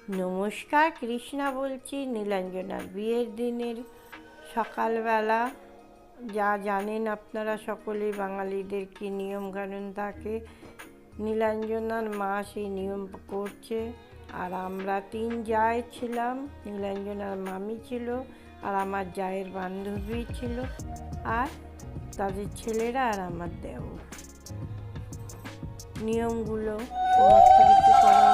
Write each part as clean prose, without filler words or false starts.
নমস্কার, কৃষ্ণা বলছি। নীলাঞ্জনার বিয়ের দিনের সকালবেলা যা জানেন আপনারা সকলেই, বাঙালিদের কি নিয়মকানুন থাকে, নীলাঞ্জনার মা সেই নিয়ম করছে। আর আমরা 3 জায় ছিলাম, নীলাঞ্জনার মামি ছিল, আর আমার জায়ের বান্ধবী ছিল, আর তাদের ছেলেরা, আর আমার দেওর। নিয়মগুলো সমস্ত কিছু করা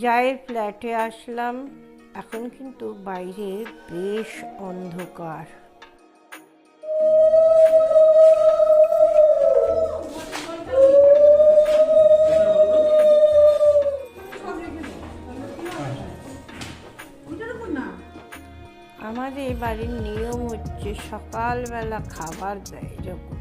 জায়ের ফ্ল্যাটে আসলাম। এখন কিন্তু বাইরে বেশ অন্ধকার। আমাদের বাড়ির নিয়ম হচ্ছে সকালবেলা খাবার দেয় যখন,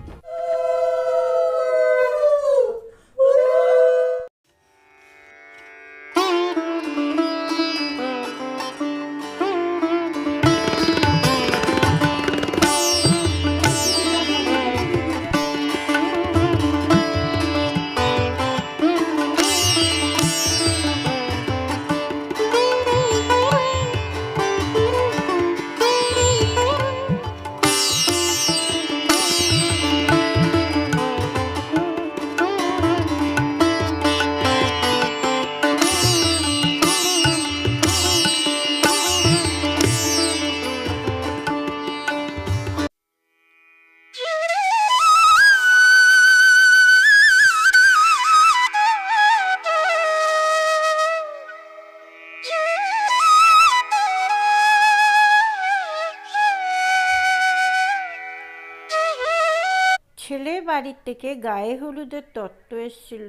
ছেলে বাড়ির থেকে গায়ে হলুদের তত্ত্ব এসেছিল,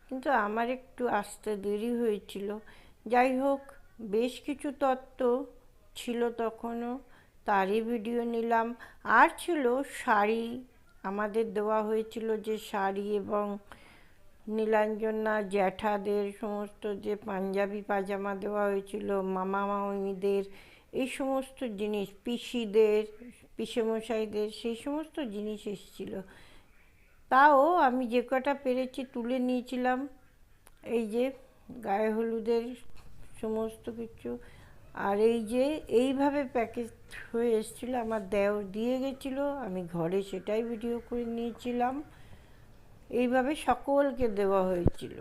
কিন্তু আমার একটু আসতে দেরি হয়েছিল। যাই হোক, বেশ কিছু তত্ত্ব ছিল তখনও, তারই ভিডিও নিলাম। আর ছিল শাড়ি, আমাদের দেওয়া হয়েছিল যে শাড়ি, এবং নীলাঞ্জনা জ্যাঠাদের সমস্ত যে পাঞ্জাবি পাজামা দেওয়া হয়েছিল, মামা মামিদের এই সমস্ত জিনিস, পিসিদের, পিসেমশাইদের সেই সমস্ত জিনিস এসেছিল। তাও আমি যে কটা পেরেছি তুলে নিয়েছিলাম। এই যে গায়ে হলুদের সমস্ত কিছু, আর এই যে এইভাবে প্যাকেজ হয়ে এসেছিলো, আমার দেওর দিয়ে গেছিলো, আমি ঘরে সেটাই ভিডিও করে নিয়েছিলাম। এইভাবে সকলকে দেওয়া হয়েছিল।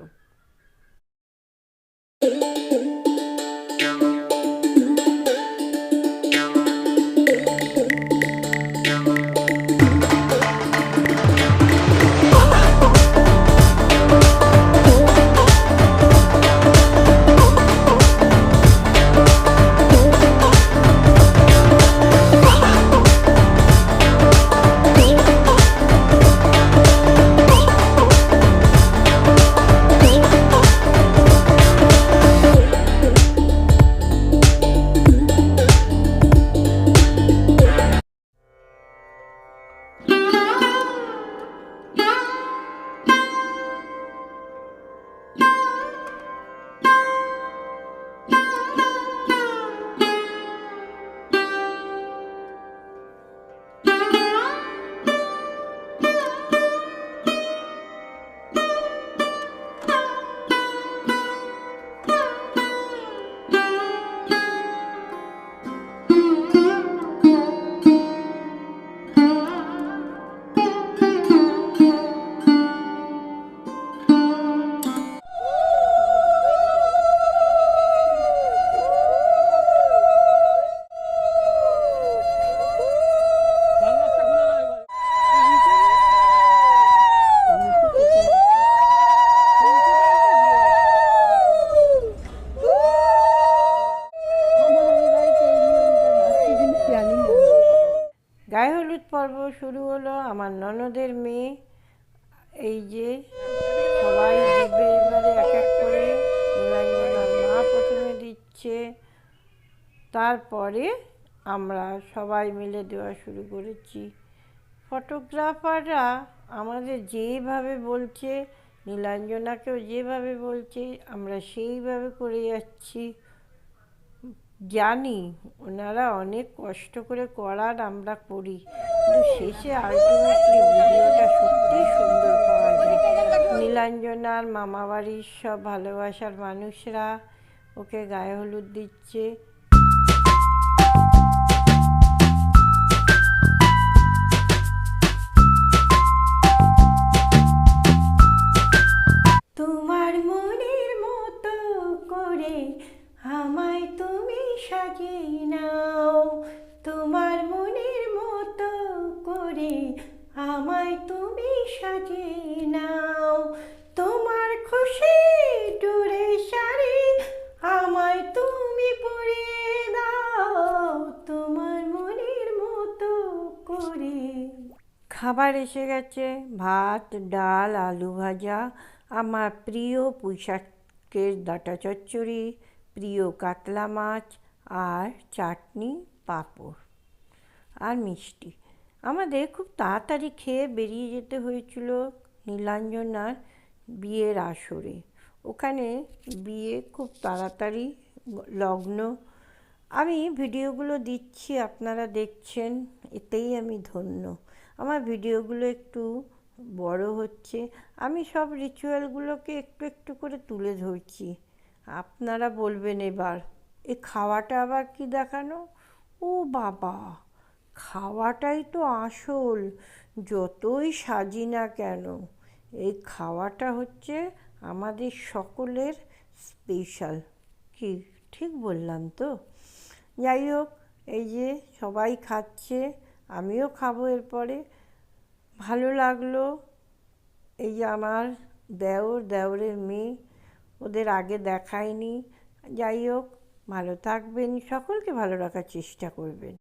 এই যে সবাই দিবে, এবারে এক এক করে নীলাঞ্জনার মা প্রথমে দিচ্ছে, তারপরে আমরা সবাই মিলে দেওয়া শুরু করেছি। ফটোগ্রাফাররা আমাদের যেভাবে বলছে, নীলাঞ্জনাকেও যেভাবে বলছে, আমরা সেইভাবে করে যাচ্ছি। জানি ওনারা অনেক কষ্ট করে করার, আমরা করি, কিন্তু শেষে আলটিমেটলি ভিডিওটা সত্যিই সুন্দর পাওয়া যায়। নীলাঞ্জনার মামাবাড়ির সব ভালোবাসার মানুষরা ওকে গায়ে হলুদ দিচ্ছে। তোমার মনের মতো করে আমায় তুমি সাজিয়ে নাও, তোমার মনের মতো করে আমায় তুমি সাজিয়ে নাও, তোমার খুশি ডোরে শাড়ি আমায় তুমি পরিয়ে দাও, তোমার মনের মতো করে। খাবার এসে গেছে, ভাত, ডাল, আলু ভাজা, আমার প্রিয় পুঁইশাকের ডাঁটা চচ্চড়ি, প্রিয় কাতলা মাছ, আর চাটনি, পাঁপড় আর মিষ্টি। আমাদের খুব তাড়াতাড়ি খেয়ে বেরিয়ে যেতে হয়েছিল নীলাঞ্জনার বিয়ের আসরে। ওখানে বিয়ে খুব তাড়াতাড়ি লগ্ন। আমি ভিডিওগুলো দিচ্ছি, আপনারা দেখছেন, এতেই আমি ধন্য। আমার ভিডিওগুলো একটু বড় হচ্ছে, আমি সব রিচুয়ালগুলোকে একটু একটু করে তুলে ধরছি। আপনারা বলবেন এবার এ খাওয়াটা আবার কি দেখানো? ও বাবা, খাওয়াটাই তো আসল, যতই সাজি না কেন এই খাওয়াটা হচ্ছে আমাদের সকলের স্পেশাল। কি ঠিক বললাম তো? যাই হোক, এই যে সবাই খাচ্ছে, আমিও খাবো এরপরে। ভালো লাগলো। এই যে আমার দেওরের মেয়ে, ওদের আগে দেখায়নি। যাই হোক, ভালো থাকবেন, সকলকে ভালো রাখার চেষ্টা করবেন।